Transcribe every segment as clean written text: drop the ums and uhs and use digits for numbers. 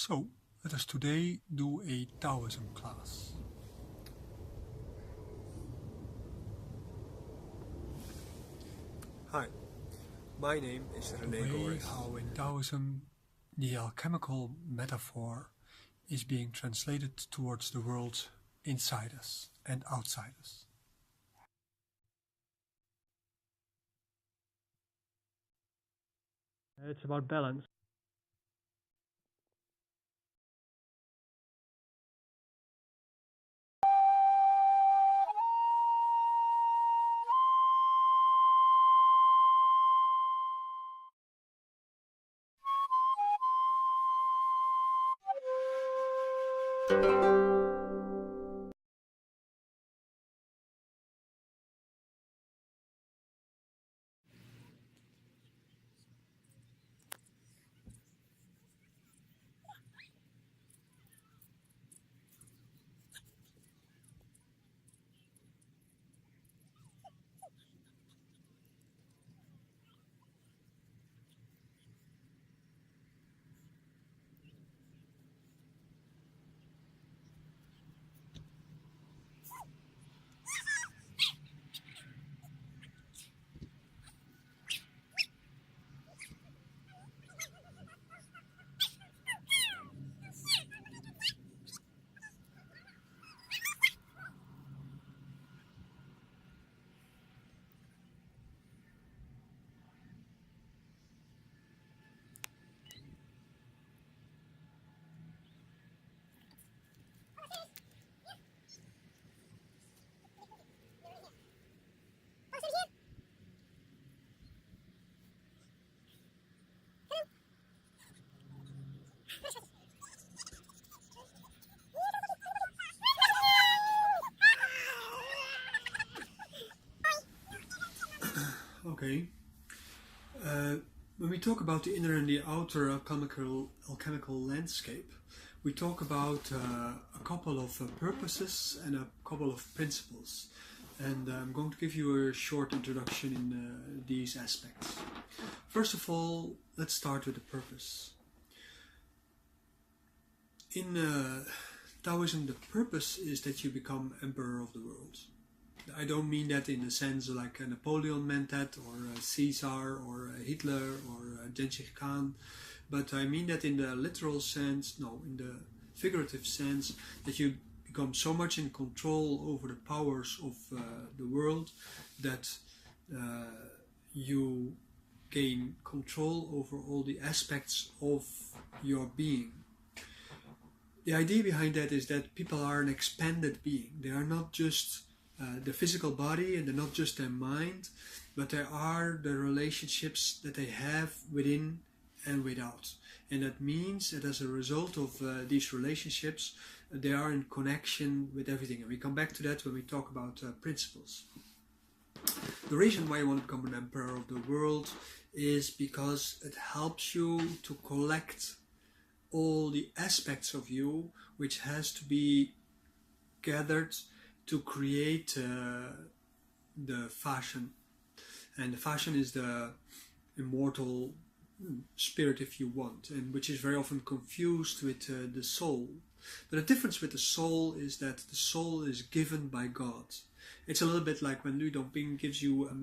So, let us today do a Taoism class. Hi, my name is The René way Goris. how in Taoism the alchemical metaphor is being translated towards the world inside us and outside us. It's about balance. Okay. When we talk about the inner and the outer alchemical landscape, we talk about a couple of purposes and a couple of principles. And I'm going to give you a short introduction in these aspects. First of all, let's start with the purpose. In Taoism, the purpose is that you become emperor of the world. I don't mean that in the sense like Napoleon meant that, or Caesar, or Hitler, or Genghis Khan, but I mean that in the literal sense, no, in the figurative sense, that you become so much in control over the powers of the world that you gain control over all the aspects of your being. The idea behind that is that people are an expanded being. They are not just the physical body, and they're not just their mind, but there are the relationships that they have within and without. And that means that as a result of these relationships, they are in connection with everything. And we come back to that when we talk about principles. The reason why you want to become an emperor of the world is because it helps you to collect all the aspects of you which has to be gathered to create the fashion. And the fashion is the immortal spirit, if you want, and which is very often confused with the soul. But the difference with the soul is that the soul is given by God. It's a little bit like when Lu Dongping gives you a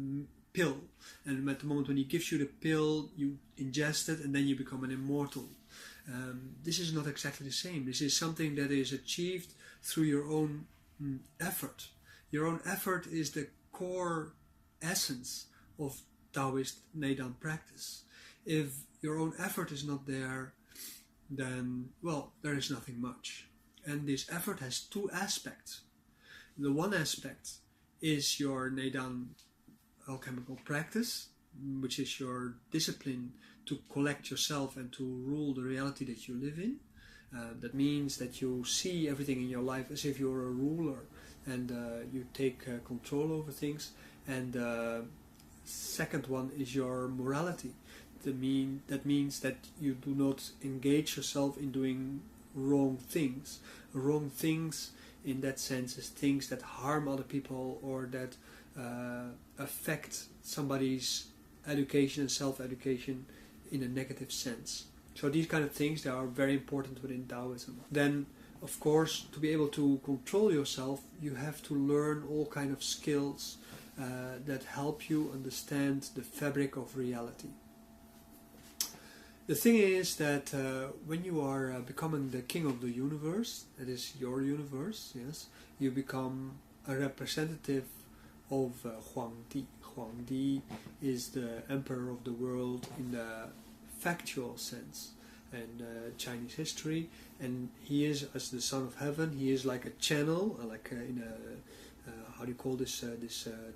pill, and at the moment when he gives you the pill, you ingest it and then you become an immortal. This is not exactly the same. This is something that is achieved through your own effort. Your own effort is the core essence of Taoist Neidan practice. If your own effort is not there, then, well, there is nothing much. And this effort has two aspects. The one aspect is your Neidan alchemical practice, which is your discipline to collect yourself and to rule the reality that you live in. That means that you see everything in your life as if you're a ruler, and you take control over things. And second one is your morality. That means that you do not engage yourself in doing wrong things. Wrong things in that sense is things that harm other people or that affect somebody's education and self-education in a negative sense. So these kind of things, they are very important within Taoism. Then, of course, to be able to control yourself, you have to learn all kind of skills that help you understand the fabric of reality. The thing is that when you are becoming the king of the universe, that is your universe, yes, you become a representative of Huangdi. Huangdi is the emperor of the world in the factual sense in Chinese history, and he is, as the son of heaven, he is like a channel, like in a how do you call this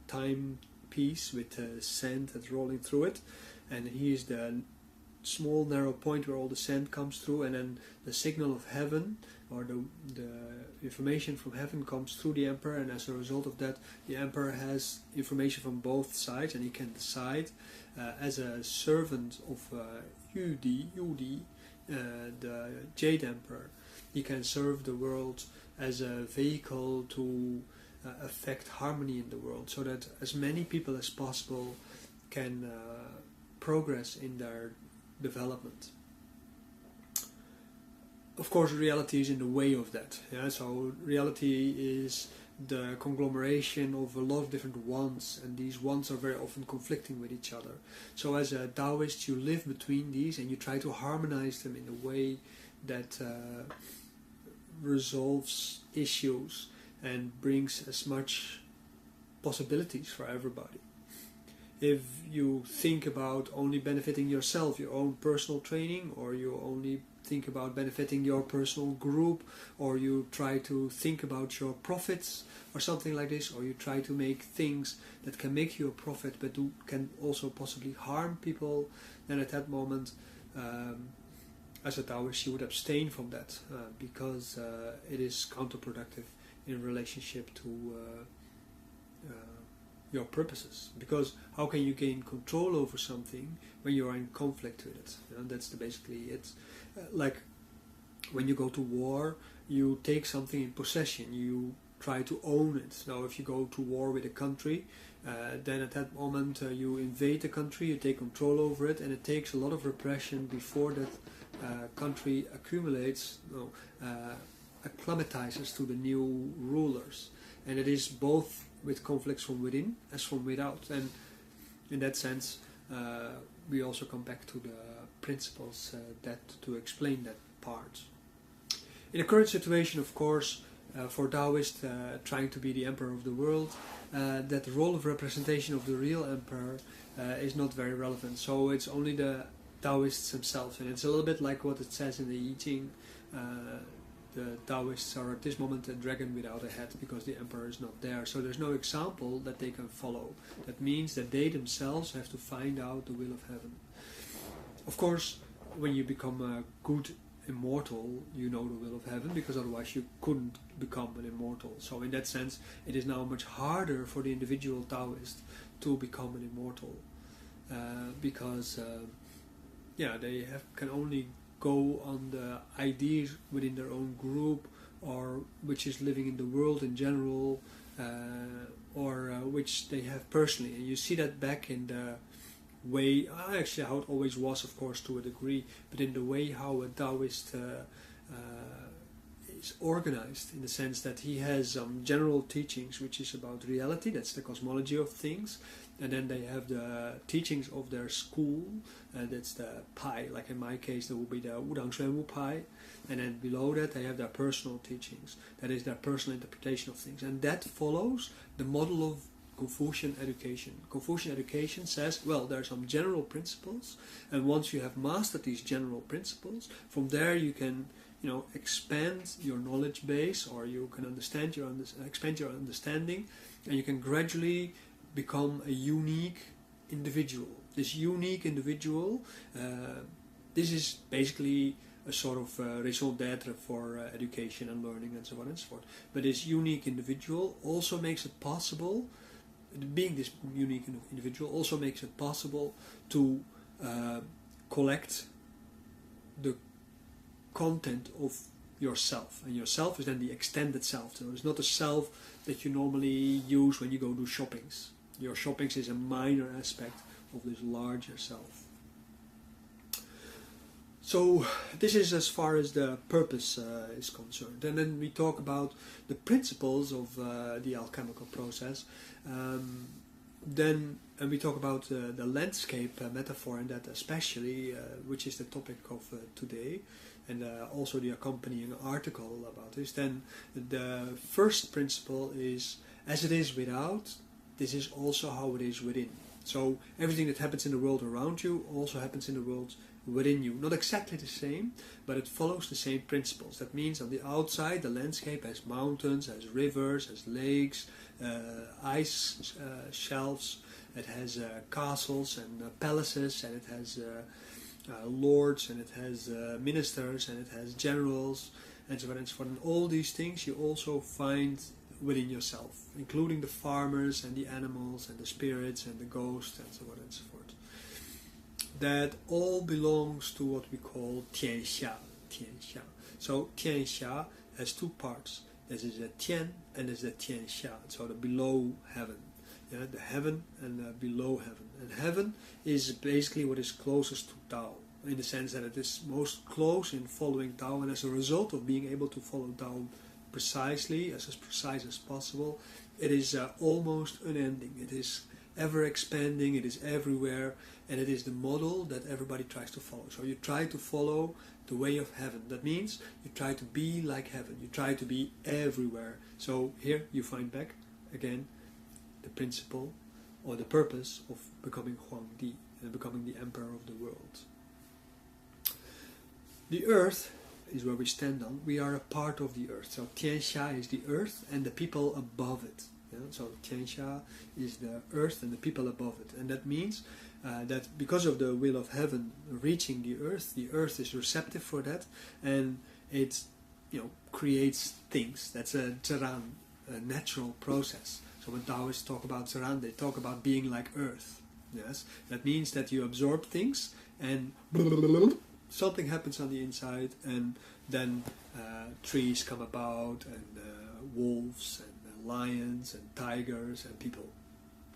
time piece with sand that's rolling through it, and he is the small narrow point where all the sand comes through, and then the signal of heaven, or the information from heaven, comes through the emperor, and as a result of that, the emperor has information from both sides, and he can decide as a servant of Yudi, the Jade Emperor, he can serve the world as a vehicle to affect harmony in the world, so that as many people as possible can progress in their development. Of course, reality is in the way of that. Yeah? So reality is the conglomeration of a lot of different wants, and these wants are very often conflicting with each other. So as a Taoist, you live between these and you try to harmonize them in a way that resolves issues and brings as much possibilities for everybody. If you think about only benefiting yourself, your own personal training, or you only think about benefiting your personal group, or you try to think about your profits or something like this, or you try to make things that can make you a profit but can also possibly harm people, then at that moment, as a Taoist, you would abstain from that because it is counterproductive in relationship to your purposes. Because how can you gain control over something when you are in conflict with it? And that's basically it. Like when you go to war, you take something in possession, you try to own it. Now if you go to war with a country, then at that moment you invade the country, you take control over it, and it takes a lot of repression before that country acclimatizes to the new rulers. And it is both with conflicts from within as from without, and in that sense we also come back to the principles that to explain that part. In the current situation, of course, for Taoists trying to be the emperor of the world, that role of representation of the real emperor is not very relevant. So it's only the Taoists themselves, and it's a little bit like what it says in the I Ching. The Taoists are at this moment a dragon without a head, because the emperor is not there. So there's no example that they can follow. That means that they themselves have to find out the will of heaven. Of course, when you become a good immortal, you know the will of heaven, because otherwise you couldn't become an immortal. So in that sense, it is now much harder for the individual Taoist to become an immortal, because they can only go on the ideas within their own group, or which is living in the world in general, or which they have personally. And you see that back in the way, actually how it always was, of course, to a degree, but in the way how a Taoist is organized, in the sense that he has general teachings which is about reality, that's the cosmology of things, and then they have the teachings of their school, and that's the Pai, like in my case that will be the Wudang Xuanwu Pai, and then below that they have their personal teachings, that is their personal interpretation of things, and that follows the model of Confucian education. Confucian education says, well, there are some general principles, and once you have mastered these general principles, from there you can expand your knowledge base, or you can expand your understanding, and you can gradually become a unique individual. This unique individual, this is basically a sort of raison d'etre for education and learning and so on and so forth. But this unique individual also makes it possible, being this unique individual also makes it possible to collect the content of yourself, and yourself is then the extended self. So it's not a self that you normally use when you go do shoppings. Your shoppings is a minor aspect of this larger self. So this is as far as the purpose is concerned. And then we talk about the principles of the alchemical process. And we talk about the landscape metaphor in that especially, which is the topic of today, and also the accompanying article about this. Then the first principle is, as it is without, this is also how it is within. So everything that happens in the world around you also happens in the world within you. Not exactly the same, but it follows the same principles. That means on the outside, the landscape has mountains, has rivers, has lakes, ice shelves, it has castles and palaces, and it has lords, and it has ministers, and it has generals, and so on and so forth. And all these things you also find within yourself, including the farmers and the animals and the spirits and the ghosts and so on and so forth. That all belongs to what we call Tianxia. Tianxia. So Tianxia has two parts. This is the Tian and there's the Tianxia. So the below heaven. Yeah, the heaven and the below heaven. And heaven is basically what is closest to Tao, in the sense that it is most close in following Tao, and as a result of being able to follow Tao precisely, as precise as possible, it is almost unending. It is ever expanding, it is everywhere, and it is the model that everybody tries to follow. So you try to follow the way of heaven. That means you try to be like heaven. You try to be everywhere. So here you find back again the principle or the purpose of becoming Huangdi and becoming the emperor of the world. The earth is where we stand on. We are a part of the earth. So Tianxia is the earth and the people above it. Yeah? So Tianxia is the earth and the people above it. And that means that because of the will of heaven reaching the earth is receptive for that, and it creates things. That's a Zheran, a natural process. So when Taoists talk about Zheran, they talk about being like earth. Yes, that means that you absorb things and something happens on the inside, and then trees come about, and wolves and lions and tigers and people.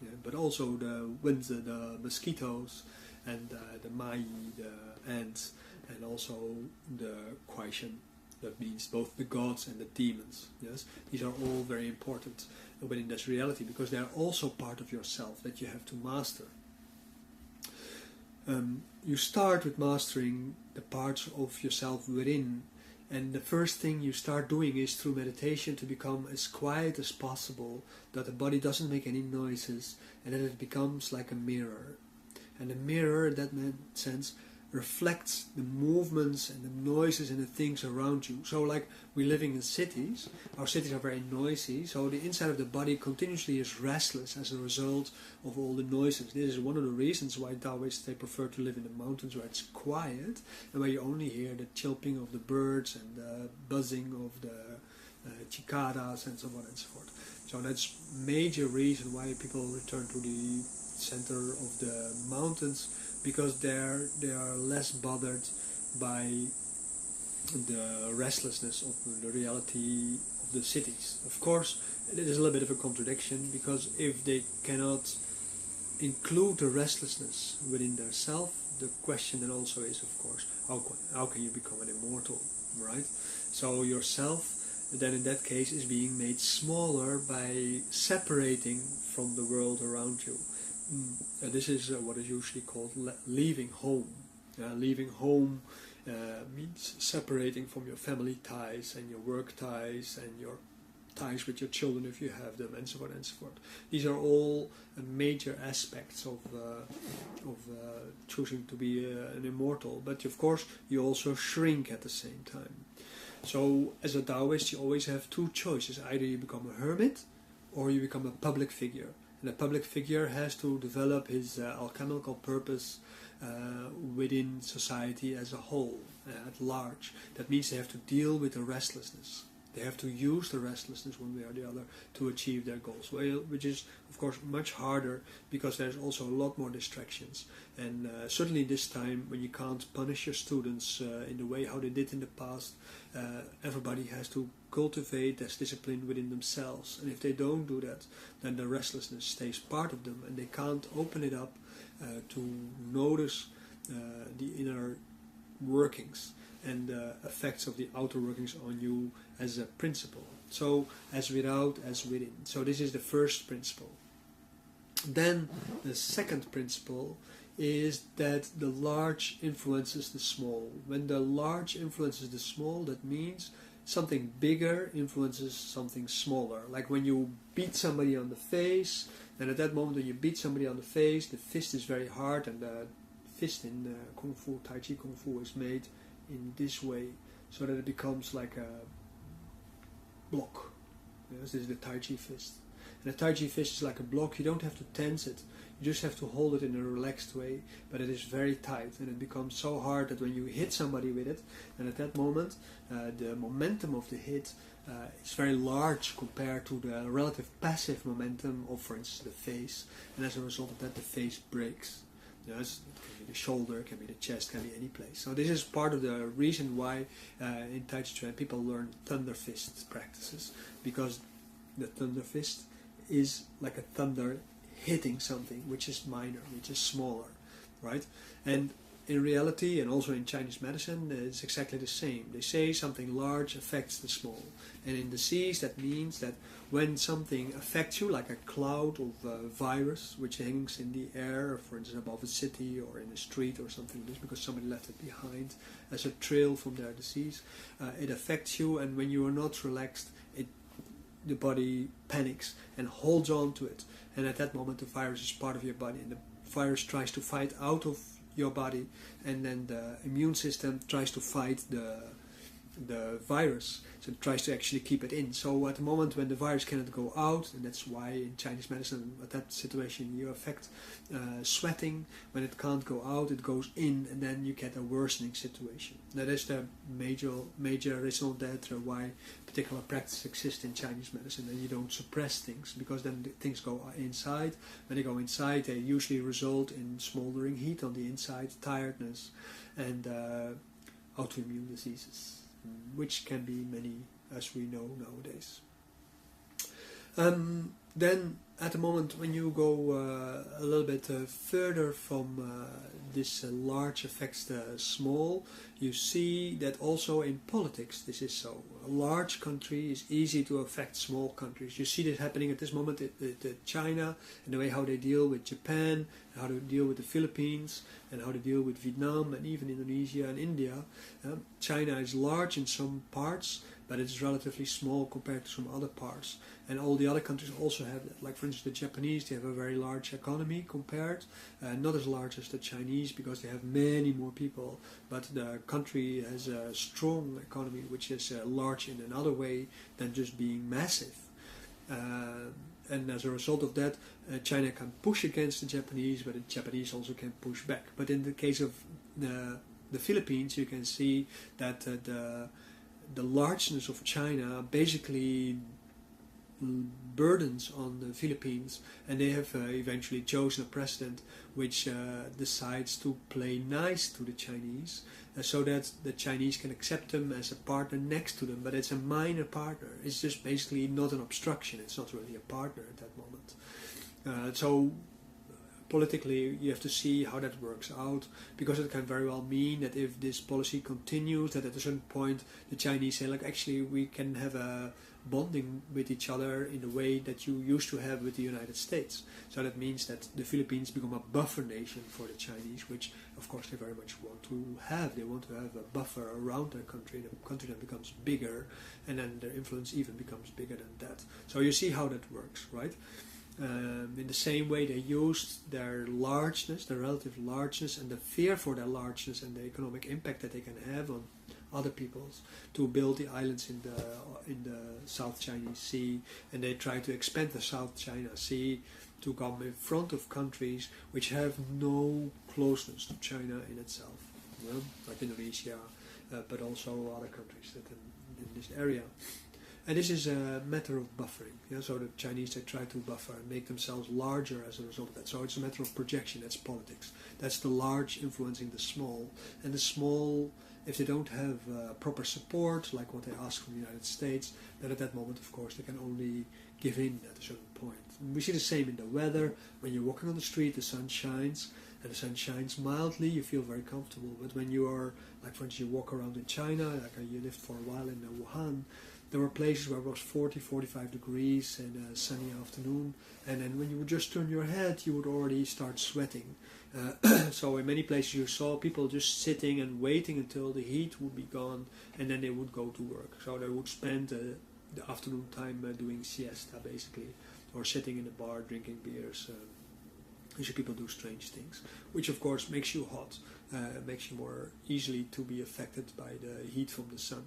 Yeah, but also the winds, the mosquitoes, and the mai, the ants, and also the Kuaishen. That means both the gods and the demons. Yes, these are all very important within this reality, because they are also part of yourself that you have to master. You start with mastering the parts of yourself within, and the first thing you start doing is through meditation to become as quiet as possible, that the body doesn't make any noises, and that it becomes like a mirror. And the mirror, in that sense, reflects the movements and the noises and the things around you. So like we're living in cities, our cities are very noisy, so the inside of the body continuously is restless as a result of all the noises. This is one of the reasons why Taoists, they prefer to live in the mountains where it's quiet and where you only hear the chirping of the birds and the buzzing of the cicadas and so on and so forth. So that's major reason why people return to the center of the mountains, because they are less bothered by the restlessness of the reality of the cities. Of course, it is a little bit of a contradiction, because if they cannot include the restlessness within their self, the question then also is, of course, how can you become an immortal, right? So yourself then in that case is being made smaller by separating from the world around you. And this is what is usually called leaving home. Leaving home means separating from your family ties and your work ties and your ties with your children if you have them, and so on and so forth. These are all major aspects of choosing to be an immortal. But of course, you also shrink at the same time. So as a Taoist, you always have two choices. Either you become a hermit or you become a public figure. And a public figure has to develop his alchemical purpose within society as a whole, at large. That means they have to deal with the restlessness. They have to use the restlessness one way or the other to achieve their goals, which is, of course, much harder, because there's also a lot more distractions. And certainly this time, when you can't punish your students in the way how they did in the past, everybody has to cultivate this discipline within themselves. And if they don't do that, then the restlessness stays part of them, and they can't open it up to notice the inner workings and the effects of the outer workings on you as a principle. So as without, as within. So this is the first principle. Then the second principle is that the large influences the small. When the large influences the small, that means something bigger influences something smaller. Like when you beat somebody on the face, and at that moment when you beat somebody on the face, the fist is very hard, and the fist in Kung Fu, Tai Chi Kung Fu is made in this way, so that it becomes like a block. Yes, this is the Tai Chi fist. And the Tai Chi fist is like a block. You don't have to tense it. You just have to hold it in a relaxed way, but it is very tight, and it becomes so hard that when you hit somebody with it, and at that moment the momentum of the hit is very large compared to the relative passive momentum of, for instance, the face, and as a result of that the face breaks. Yes, it can be the shoulder, it can be the chest, it can be any place. So this is part of the reason why in Tai Chi Chuan people learn thunder fist practices, because the thunder fist is like a thunder hitting something which is minor, which is smaller, right? And in reality, and also in Chinese medicine, it's exactly the same. They say something large affects the small. And in disease, that means that when something affects you, like a cloud of virus which hangs in the air, for instance above a city or in a street or something like this, because somebody left it behind as a trail from their disease, it affects you, and when you are not relaxed, the body panics and holds on to it, and at that moment the virus is part of your body, and the virus tries to fight out of your body, and then the immune system tries to fight the virus, so it tries to actually keep it in. So at the moment when the virus cannot go out, and that's why in Chinese medicine at that situation you affect sweating, when it can't go out it goes in, and then you get a worsening situation. That is the major raison d'etre why particular practice exists in Chinese medicine, and you don't suppress things, because then things go inside. When they go inside, they usually result in smoldering heat on the inside, tiredness, and autoimmune diseases, which can be many, as we know nowadays. Then at the moment when you go a little bit further from this large affects the small, you see that also in politics this is so. A large country is easy to affect small countries. You see this happening at this moment at China, and the way how they deal with Japan, how they deal with the Philippines, and how they deal with Vietnam, and even Indonesia and India. China is large in some parts, but it's relatively small compared to some other parts. And all the other countries also have that. Like for instance the Japanese, they have a very large economy compared, not as large as the Chinese because they have many more people, but the country has a strong economy which is large in another way than just being massive. And as a result of that, China can push against the Japanese, but the Japanese also can push back. But in the case of the Philippines, you can see that the largeness of China basically burdens on the Philippines, and they have eventually chosen a president which decides to play nice to the Chinese, so that the Chinese can accept them as a partner next to them, but it's a minor partner. It's just basically not an obstruction. It's not really a partner at that moment. So politically you have to see how that works out, because it can very well mean that if this policy continues, that at a certain point the Chinese say, like, actually we can have a bonding with each other in the way that you used to have with the United States. So that means that the Philippines become a buffer nation for the Chinese, which of course they very much want to have. They want to have a buffer around their country, the country that becomes bigger, and then their influence even becomes bigger than that. So you see how that works, right? In the same way they used their largeness, their relative largeness, and the fear for their largeness and the economic impact that they can have on other peoples to build the islands in the South Chinese Sea, and they try to expand the South China Sea to come in front of countries which have no closeness to China in itself, like Indonesia, but also other countries that in this area. And this is a matter of buffering. So the Chinese, they try to buffer and make themselves larger as a result of that. So it's a matter of projection. That's politics. That's the large influencing the small. And the small, if they don't have proper support, like what they ask from the United States, then at that moment, of course, they can only give in at a certain point. And we see the same in the weather. When you're walking on the street, the sun shines, and the sun shines mildly, you feel very comfortable. But when you are, like for instance, you walk around in China, like you lived for a while in Wuhan, there were places where it was 40, 45 degrees and a sunny afternoon, and then when you would just turn your head, you would already start sweating. So in many places you saw people just sitting and waiting until the heat would be gone, and then they would go to work. So they would spend the afternoon time doing siesta, basically, or sitting in a bar drinking beers. Usually people do strange things, which of course makes you hot, makes you more easily to be affected by the heat from the sun.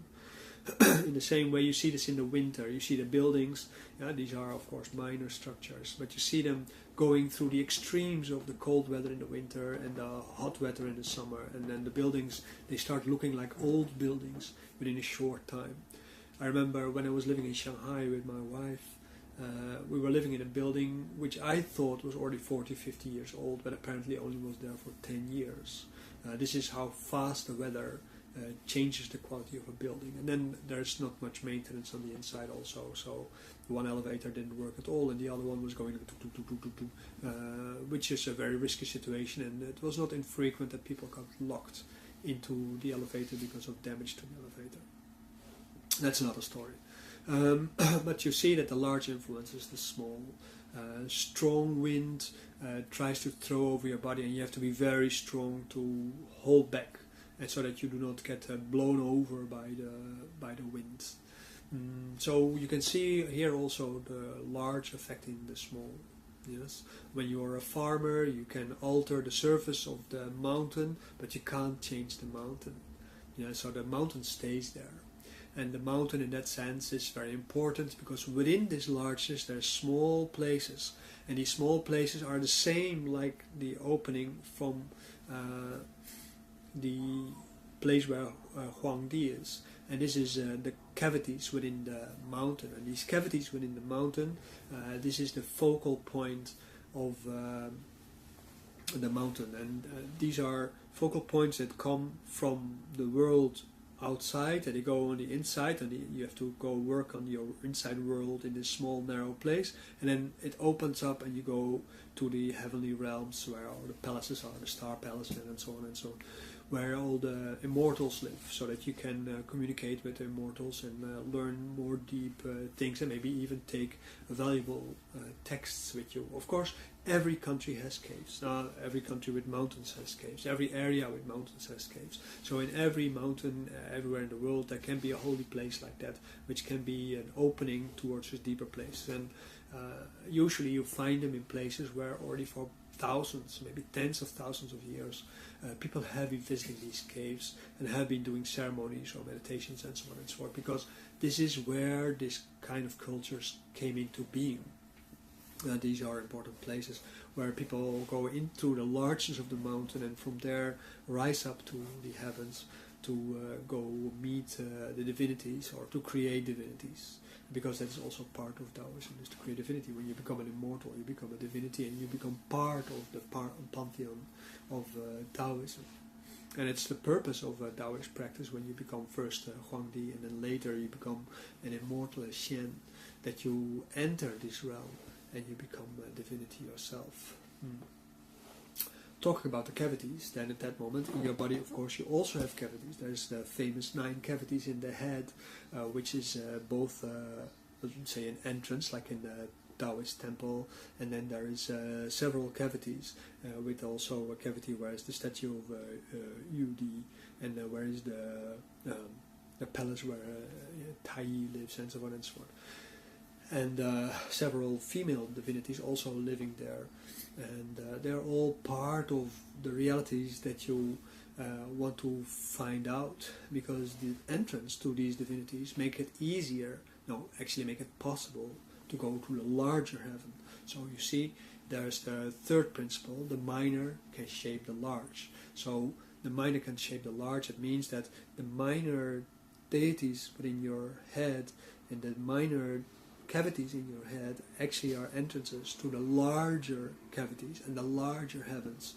In the same way, you see this in the winter. You see the buildings. These are of course minor structures, but you see them going through the extremes of the cold weather in the winter and the hot weather in the summer, and then the buildings, they start looking like old buildings within a short time. I remember when I was living in Shanghai with my wife, we were living in a building which I thought was already 40, 50 years old, but apparently only was there for 10 years. This is how fast the weather changes the quality of a building. And then there's not much maintenance on the inside also, so one elevator didn't work at all and the other one was going which is a very risky situation, and it was not infrequent that people got locked into the elevator because of damage to the elevator. That's another story. But you see that the large influences the small. Strong wind tries to throw over your body, and you have to be very strong to hold back, and so that you do not get blown over by the wind. So you can see here also the large affecting the small. Yes, when you are a farmer, you can alter the surface of the mountain, but you can't change the mountain. So the mountain stays there. And the mountain in that sense is very important, because within this largeness there are small places, and these small places are the same like the opening from the place where Huangdi is, and this is the cavities within the mountain, and these cavities within the mountain, this is the focal point of the mountain, and these are focal points that come from the world outside, and they go on the inside, and you have to go work on your inside world in this small narrow place, and then it opens up and you go to the heavenly realms where all the palaces are, the star palaces and so on, where all the immortals live, so that you can communicate with the immortals and learn more deep things, and maybe even take valuable texts with you. Of course, every country has caves. Every country with mountains has caves. Every area with mountains has caves. So in every mountain, everywhere in the world, there can be a holy place like that, which can be an opening towards a deeper place. And usually you find them in places where already for thousands, maybe tens of thousands of years, people have been visiting these caves and have been doing ceremonies or meditations and so on and so forth, because this is where this kind of cultures came into being. These are important places where people go into the largeness of the mountain, and from there rise up to the heavens to go meet the divinities, or to create divinities, because that's also part of Taoism, is to create divinity. When you become an immortal, you become a divinity, and you become part of the pantheon of Taoism. And it's the purpose of Taoist practice, when you become first Huangdi and then later you become an immortal, a Xian, that you enter this realm and you become a divinity yourself. Talking about the cavities, then at that moment in your body, of course, you also have cavities. There's the famous 9 cavities in the head, which is both, say, an entrance, like in the Taoist temple, and then there is several cavities, with also a cavity where is the statue of Yudi, and where is the palace where Tai lives, and so on and so on. And several female divinities also living there, and they're all part of the realities that you want to find out, because the entrance to these divinities make it easier, actually make it possible to go to the larger heaven. So you see, there's the third principle: the minor can shape the large. So the minor can shape the large. It means that the minor deities within your head and the minor cavities in your head actually are entrances to the larger cavities and the larger heavens,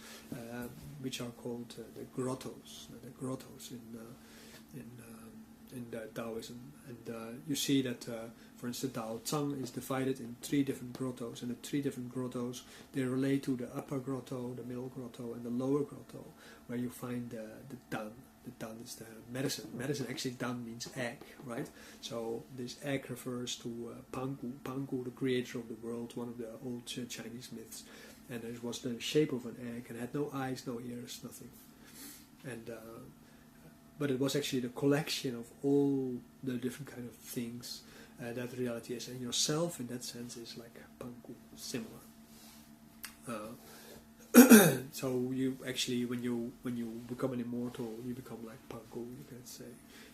which are called the grottos. The grottos in Taoism. And you see that, for instance, Daoland is divided in 3 different grottos, and the 3 different grottos, they relate to the upper grotto, the middle grotto, and the lower grotto, where you find the Dan. The Dan is the medicine. Medicine, actually, Dan means egg, right? So this egg refers to Pangu. Pangu, the creator of the world, one of the old Chinese myths. And it was the shape of an egg and had no eyes, no ears, nothing. And but it was actually the collection of all the different kind of things that reality is. And yourself, in that sense, is like Pangu, similar. So you actually, when you become an immortal, you become like Pangu, you can say.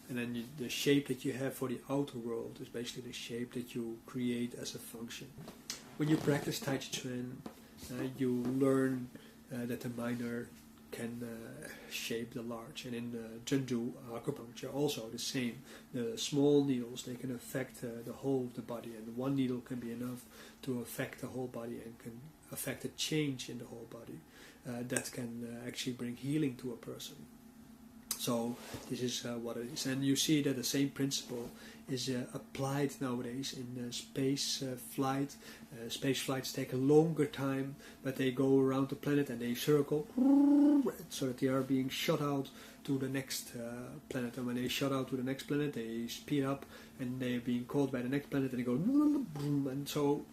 And then the shape that you have for the outer world is basically the shape that you create as a function. When you practice Tai Chi Chuan, you learn that the minor can shape the large. And in Zhenju acupuncture, also the same. The small needles, they can affect the whole of the body, and one needle can be enough to affect the whole body and can affect a change in the whole body that can actually bring healing to a person. So this is what it is. And you see that the same principle is applied nowadays in space flight. Space flights take a longer time, but they go around the planet and they circle so that they are being shot out to the next planet. And when they shot out to the next planet, they speed up and they're being caught by the next planet and they go, and so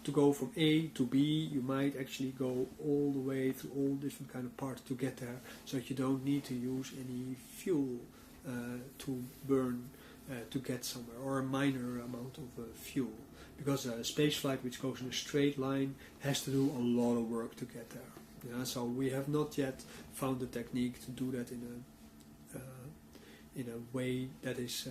to go from A to B, you might actually go all the way through all different kind of parts to get there, so that you don't need to use any fuel to burn to get somewhere, or a minor amount of fuel, because a space flight which goes in a straight line has to do a lot of work to get there. Yeah, so we have not yet found the technique to do that in a way that is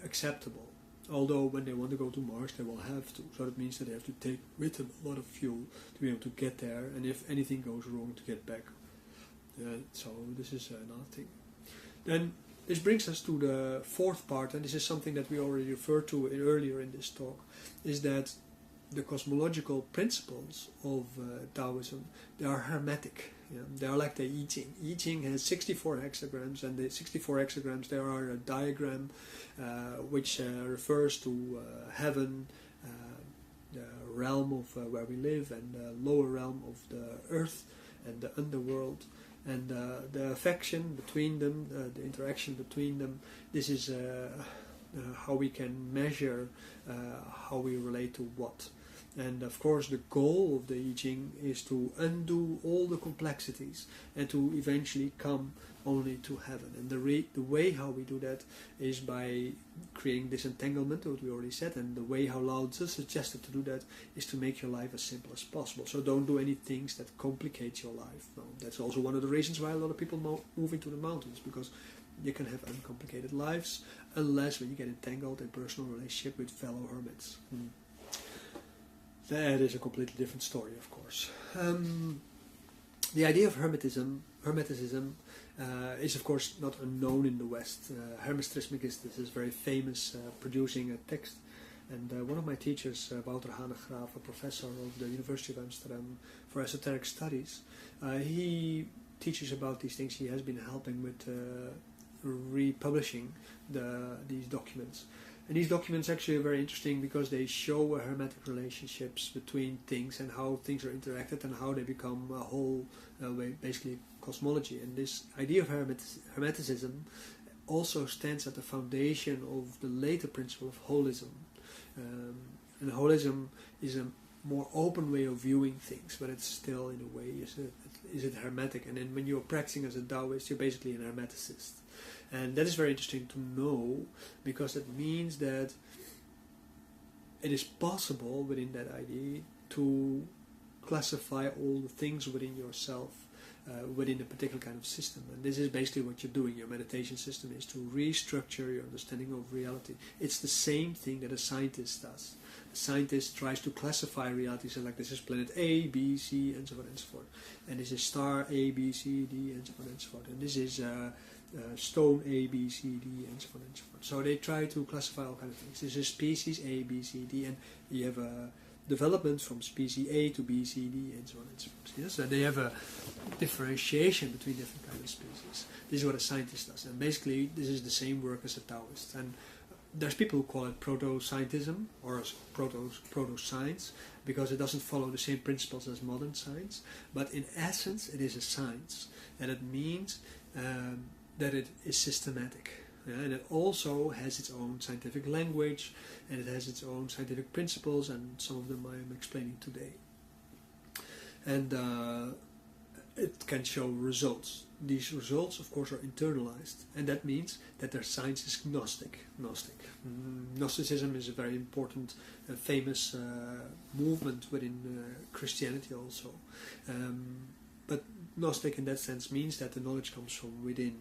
acceptable. Although when they want to go to Mars, they will have to. So that means that they have to take with them a lot of fuel to be able to get there, and if anything goes wrong, to get back. So this is another thing. Then this brings us to the 4th part, and this is something that we already referred to earlier in this talk, is that the cosmological principles of Taoism, they are hermetic. Yeah? They are like the I Ching. I Ching has 64 hexagrams, and the 64 hexagrams, there are a diagram which refers to heaven, the realm of where we live, and the lower realm of the earth and the underworld. And the affection between them, the interaction between them, this is how we can measure how we relate to what. And of course the goal of the I Ching is to undo all the complexities and to eventually come only to heaven. And the way how we do that is by creating disentanglement, what we already said, and the way how Lao Tzu suggested to do that is to make your life as simple as possible. So don't do any things that complicate your life. No, that's also one of the reasons why a lot of people move into the mountains, because you can have uncomplicated lives, unless when you get entangled in personal relationship with fellow hermits. That is a completely different story, of course. The idea of Hermeticism is, of course, not unknown in the West. Hermes Trismegistus is very famous, producing a text. And one of my teachers, Wouter Hanegraaf, a professor of the University of Amsterdam for esoteric studies, he teaches about these things. He has been helping with republishing these documents. And these documents actually are very interesting because they show hermetic relationships between things and how things are interacted and how they become a whole, basically, cosmology. And this idea of Hermeticism also stands at the foundation of the later principle of holism. And holism is a more open way of viewing things, but it's still, in a way, is it hermetic? And then when you're practicing as a Taoist, you're basically an hermeticist. And that is very interesting to know, because it means that it is possible within that idea to classify all the things within yourself within a particular kind of system. And this is basically what you're doing. Your meditation system is to restructure your understanding of reality. It's the same thing that a scientist does. A scientist tries to classify reality, so like this is planet A, B, C, and so on and so forth. And this is star A, B, C, D, and so on and so forth. And this is stone A, B, C, D, and so on and so forth. So they try to classify all kinds of things. This is species A, B, C, D, and you have development from species A to B, C, D, and so on and so forth. Yes? And they have a differentiation between different kinds of species. This is what a scientist does. And basically, this is the same work as a Taoist. And there's people who call it proto-scientism or proto-science because it doesn't follow the same principles as modern science. But in essence, it is a science. And it means that it is systematic. Yeah, and it also has its own scientific language, and it has its own scientific principles, and some of them I am explaining today. And it can show results. These results, of course, are internalized, and that means that their science is Gnostic. Gnosticism is a very important, famous movement within Christianity also. But Gnostic in that sense means that the knowledge comes from within.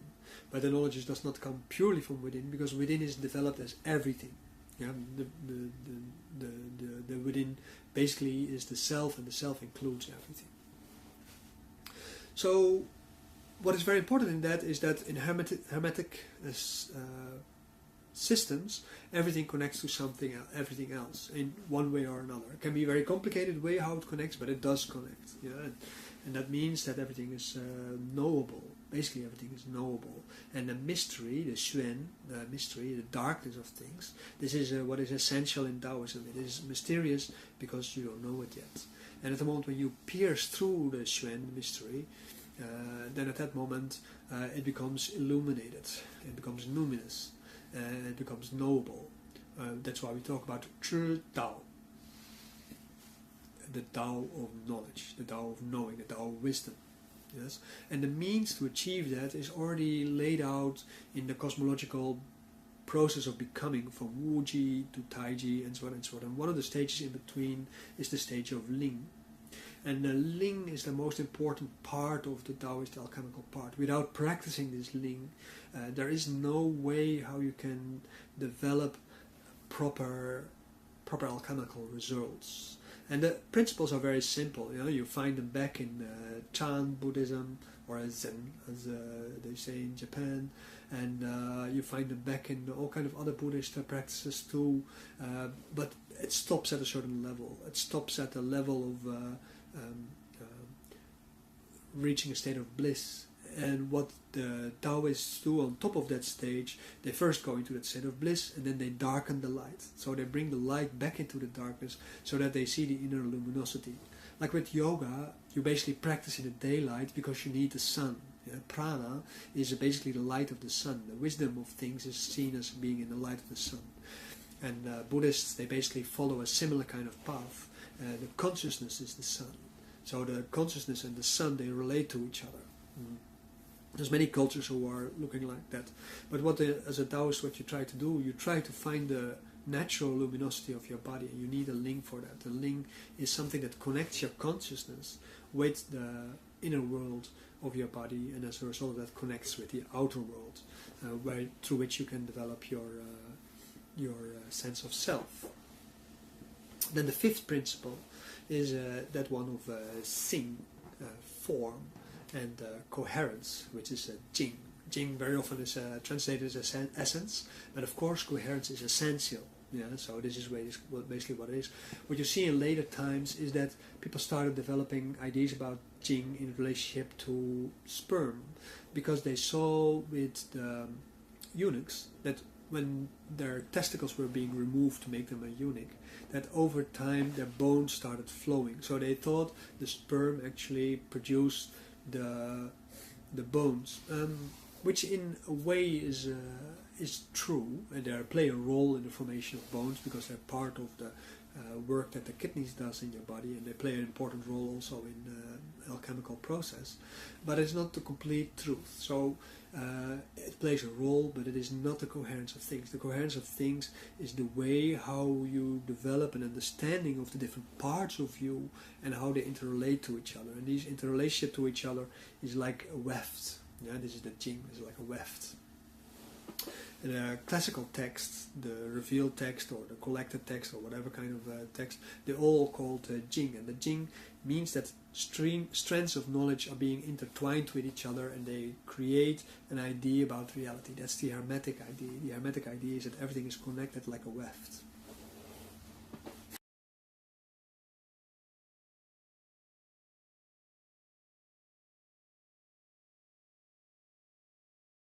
But the knowledge does not come purely from within, because within is developed as everything. Yeah, the within basically is the self, and the self includes everything. So, what is very important in that is that in hermetic systems, everything connects to everything else in one way or another. It can be a very complicated way how it connects, but it does connect. Yeah, and that means that everything is knowable. Basically, everything is knowable. And the mystery, the Xuan, the mystery, the darkness of things, this is what is essential in Taoism. It is mysterious because you don't know it yet. And at the moment when you pierce through the Xuan, the mystery, then at that moment it becomes illuminated, it becomes numinous, it becomes knowable. That's why we talk about Zhi Dao, the Tao of knowledge, the Tao of knowing, the Tao of wisdom. Yes? And the means to achieve that is already laid out in the cosmological process of becoming, from Wuji to Taiji and so on and so on. And one of the stages in between is the stage of Ling. And the Ling is the most important part of the Taoist alchemical part. Without practicing this Ling, there is no way how you can develop proper alchemical results. And the principles are very simple. You know, you find them back in Chan Buddhism, or Zen, as they say in Japan, and you find them back in all kind of other Buddhist practices too. But it stops at a certain level. It stops at the level of reaching a state of bliss. And what the Taoists do on top of that stage, they first go into that state of bliss, and then they darken the light. So they bring the light back into the darkness so that they see the inner luminosity. Like with yoga, you basically practice in the daylight because you need the sun. Yeah? Prana is basically the light of the sun. The wisdom of things is seen as being in the light of the sun. And Buddhists, they basically follow a similar kind of path. The consciousness is the sun. So the consciousness and the sun, they relate to each other. There's many cultures who are looking like that. But as a Taoist, what you try to do, you try to find the natural luminosity of your body, and you need a Ling for that. The Ling is something that connects your consciousness with the inner world of your body, and as a result that connects with the outer world, through which you can develop your sense of self. Then the fifth principle is that one of Xing, form, and coherence, which is Jing. Jing very often is translated as essence, but of course coherence is essential. Yeah, so this is basically what it is. What you see in later times is that people started developing ideas about Jing in relationship to sperm, because they saw with the eunuchs that when their testicles were being removed to make them a eunuch, that over time their bones started flowing. So they thought the sperm actually produced the bones, which in a way is true, and they play a role in the formation of bones because they're part of the work that the kidneys does in your body, and they play an important role also in the alchemical process. But it's not the complete truth. So it plays a role, but it is not the coherence of things. The coherence of things is the way how you develop an understanding of the different parts of you and how they interrelate to each other. And these interrelationship to each other is like a weft. Yeah, this is the Jing, is like a weft. In a classical text, the revealed text or the collected text or whatever kind of text, they're all called Jing. And the Jing means that strands of knowledge are being intertwined with each other, and they create an idea about reality. That's the Hermetic idea. The Hermetic idea is that everything is connected like a weft.